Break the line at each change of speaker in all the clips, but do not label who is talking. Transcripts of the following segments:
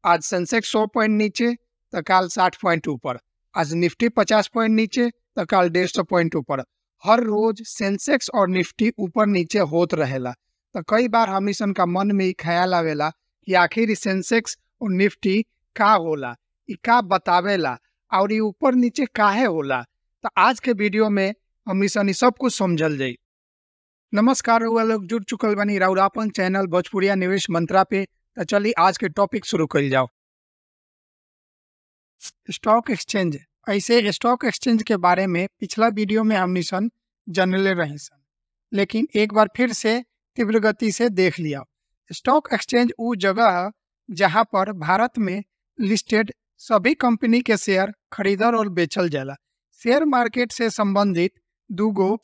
आज Sensex 100 point नीचे तो काल 60 पॉइंट ऊपर, आज निफ्टी 50 पॉइंट नीचे तो काल 150 पॉइंट ऊपर। हर रोज सेंसेक्स और निफ्टी ऊपर नीचे होत रहेला। तो कई बार हमीसन का मन में ख्याल आवेला कि आखिर सेंसेक्स और निफ्टी का होला, इ का बतावेला और ये ऊपर नीचे काहे होला। तो आज के वीडियो में हमीसन सब कुछ समझल जाई। नमस्कार, रउआ लोग जुड़ चुकल बनी राउर आपन चैनल भोजपुरिया निवेश मंत्रा पे। तो चलिए आज के टॉपिक शुरू कर जाओ। Stock exchange. ऐसे स्टॉक एक्सचेंज के बारे में पिछला वीडियो में हमनी सन जानले रही सन, लेकिन एक बार फिर से तीव्र गति से देख लिया। स्टॉक एक्सचेंज वो जगह है जहां पर भारत में लिस्टेड सभी कंपनी के शेयर खरीदल और बेचल जाला। शेयर मार्केट से संबंधित दूगो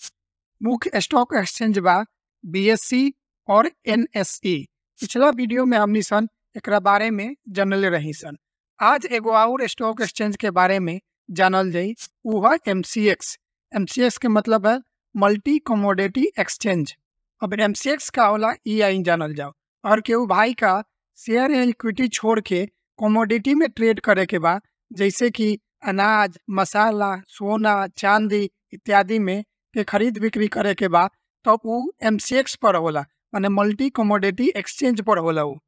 मुख्य स्टॉक एक्सचेंज बा, बीएससी और एनएसई। पिछला वीडियो में हमनी सन एकरा बारे में जानले रही सन। आज एगो और स्टॉक एक्सचेंज के बारे में जानल जाई, वो है एमसीएक्स। एमसीएक्स के मतलब है मल्टी कमोडिटी एक्सचेंज। अब एमसीएक्स का होला ई आई जानल जाओ। और केहू भाई का शेयर या इक्विटी छोड़ के कमोडिटी में ट्रेड करे के बा, जैसे कि अनाज, मसाला, सोना, चांदी इत्यादि में के खरीद बिक्री करे के बा, तो वो एमसीएक्स पर होला, माने मल्टी कमोडिटी एक्सचेंज पर होला। वो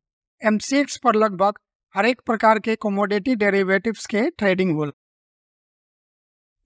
एमसीएक्स पर लगभग हर एक प्रकार के कमोडिटी डेरिवेटिव्स के ट्रेडिंग होला।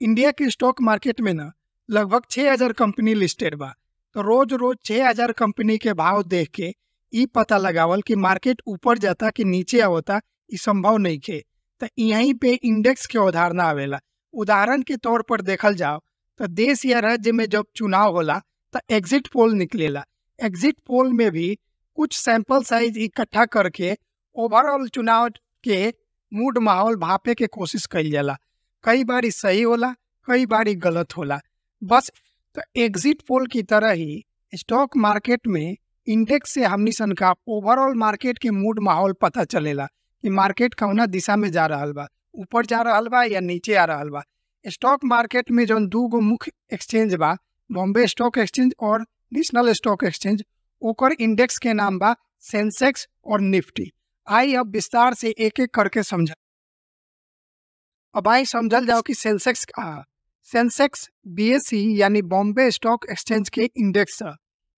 इंडिया के स्टॉक मार्केट में ना लगभग 6000 कंपनी लिस्टेड बा। तो रोज रोज 6000 कंपनी के भाव देख के ई पता लगावल कि मार्केट ऊपर जाता कि नीचे आवता, ई संभव नहीं खे। तो यहीं पे इंडेक्स के अवधारणा आवेला। उदाहरण के तौर पर देखल जाओ तो देश या राज्य में जब चुनाव होला तो एग्जिट पोल निकलेला। एग्जिट पोल में भी कुछ सैंपल साइज इकट्ठा करके ओवरऑल चुनाव के मूड माहौल भापे के कोशिश कइल जाला। कई बार ई सही होला, कई बार ई गलत होला। बस तो एग्जिट पोल की तरह ही स्टॉक मार्केट में इंडेक्स से हमनी सन का ओवरऑल मार्केट के मूड माहौल पता चलेला कि मार्केट कौना दिशा में जा रहा बा, ऊपर जा रहा बा या नीचे आ रहा बा। स्टॉक मार्केट में जौन दूगो मुख्य एक्सचेंज बा, बॉम्बे स्टॉक एक्सचेंज और नेशनल स्टॉक एक्सचेंज, ओकर इंडेक्स के नाम बा सेंसेक्स और निफ्टी। आई अब विस्तार से एक एक करके समझ। अब आई समझल जाओ कि सेंसेक्स का है। सेंसेक्स बीएसई यानी बॉम्बे स्टॉक एक्सचेंज के इंडेक्स है।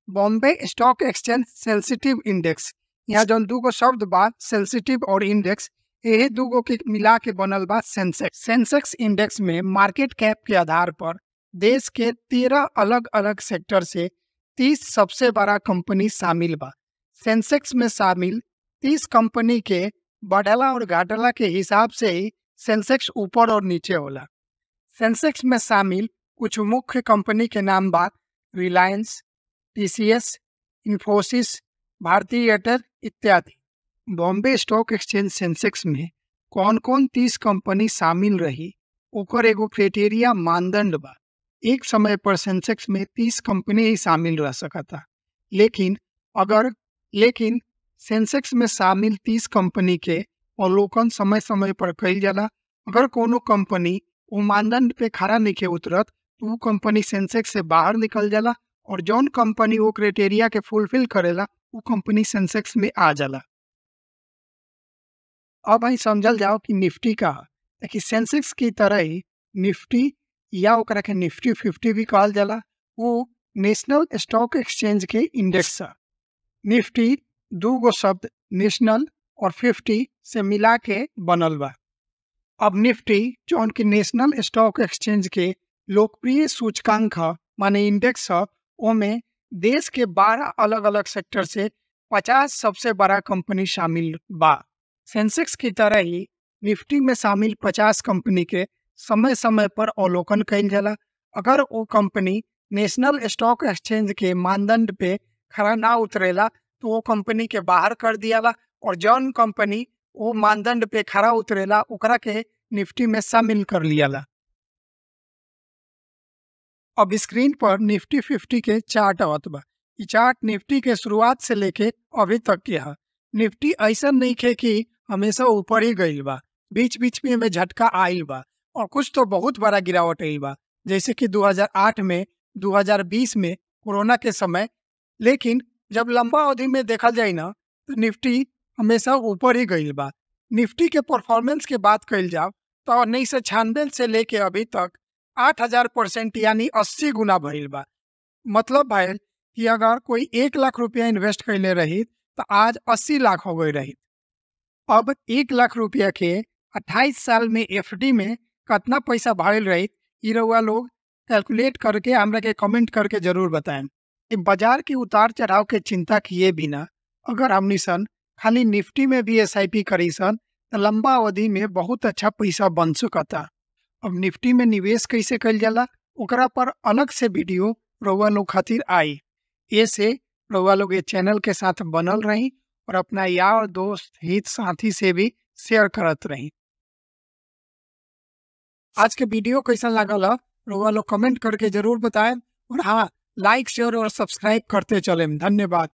Bombay stock exchange sensitive index. यहाँ जौन दूगो शब्द बा सेंसिटिव और इंडेक्स, यही दूगो के मिला के बनल बा सेंसेक्स। सेंसेक्स इंडेक्स में मार्केट कैप के आधार पर देश के 13 अलग अलग सेक्टर से 30 सबसे बड़ा कंपनी शामिल बा। सेंसेक्स में शामिल 30 कंपनी के बढ़ला और घटला के हिसाब से ही सेंसेक्स ऊपर और नीचे होला। सेंसेक्स में शामिल कुछ मुख्य कंपनी के नाम बा रिलायंस, टीसीएस, इन्फोसिस, भारतीय एयरटेल इत्यादि। बॉम्बे स्टॉक एक्सचेंज सेंसेक्स में कौन कौन 30 कंपनी शामिल रही, ओकर एगो क्राइटेरिया मानदंड बा। एक समय पर सेंसेक्स में 30 कंपनी ही शामिल रह सकता, लेकिन सेंसेक्स में शामिल 30 कंपनी के अवलोकन समय समय पर कइल जाला। अगर कोनो कंपनी वो मानदंड पे खड़ा नहीं उतरत तो वो कंपनी सेंसेक्स से बाहर निकल जाला, और जौन कंपनी वो क्राइटेरिया के फुलफिल करेला वो कंपनी सेंसेक्स में आ जाला। अब आई समझल जाओ कि निफ्टी का है कि सेंसेक्स की तरह ही निफ्टी या ओकरा के निफ्टी 50 भी कहल जाला, वो नेशनल स्टॉक एक्सचेंज के इंडेक्स है। निफ्टी दूगो शब्द नेशनल और 50 से मिला के बनल बा। अब निफ्टी जौन की नेशनल स्टॉक एक्सचेंज के लोकप्रिय सूचकांक है, माने इंडेक्स है, ओमे देश के 12 अलग अलग सेक्टर से 50 सबसे बड़ा कंपनी शामिल बा। सेंसेक्स की तरह ही निफ्टी में शामिल 50 कंपनी के समय समय पर अवलोकन कइल जाला। अगर वो कंपनी नेशनल स्टॉक एक्सचेंज के मानदंड पे खड़ा ना उतरेला तो वो कंपनी के बाहर कर दियाला, और जौन कंपनी वो मानदंड पे खड़ा उतरेला ओकरा के निफ्टी में शामिल कर लियाला। अब स्क्रीन पर निफ्टी 50 के चार्ट आवत बा। ई चार्ट निफ्टी के शुरुआत से लेके अभी तक के है। निफ्टी ऐसा नहीं खे कि हमेशा ऊपर ही गईल बा, बीच बीच में झटका आइल बा, और कुछ तो बहुत बड़ा गिरावट आइल बा, जैसे कि 2008 में, 2020 में कोरोना के समय। लेकिन जब लंबा अवधि में देखल जाए ना तो निफ्टी हमेशा ऊपर ही गईल बा। निफ्टी के परफॉर्मेंस के बात कइल जाओ तो 1996 से लेके अभी तक 8000% यानी 80 गुना भइल बा। मतलब भाई कि अगर कोई 1 लाख रुपया इन्वेस्ट कैले रही तो आज 80 लाख हो गई रही। अब 1 लाख रुपया के 28 साल में एफडी में कितना पैसा भरल रही, ई रउआ लोग कैलकुलेट करके हमरा के कमेंट करके जरूर बताएं। कि बाजार की उतार चढ़ाव के चिंता किए बिना अगर हमनी सन खाली निफ्टी में भी एसआईपी करी सन तो लंबा अवधि में बहुत अच्छा पैसा बन सकता। अब निफ्टी में निवेश कैसे कइल जाला ओकरा पर अलग से वीडियो रउआ लोग खातिर आई। ऐसे रउआ लोग ये चैनल के साथ बनल रही और अपना यार दोस्त हित साथी से भी शेयर करत रही। आज के वीडियो कैसा लागल है रउआ लोग कमेंट करके जरूर बताएं और हाँ, लाइक शेयर और सब्सक्राइब करते चलें। धन्यवाद।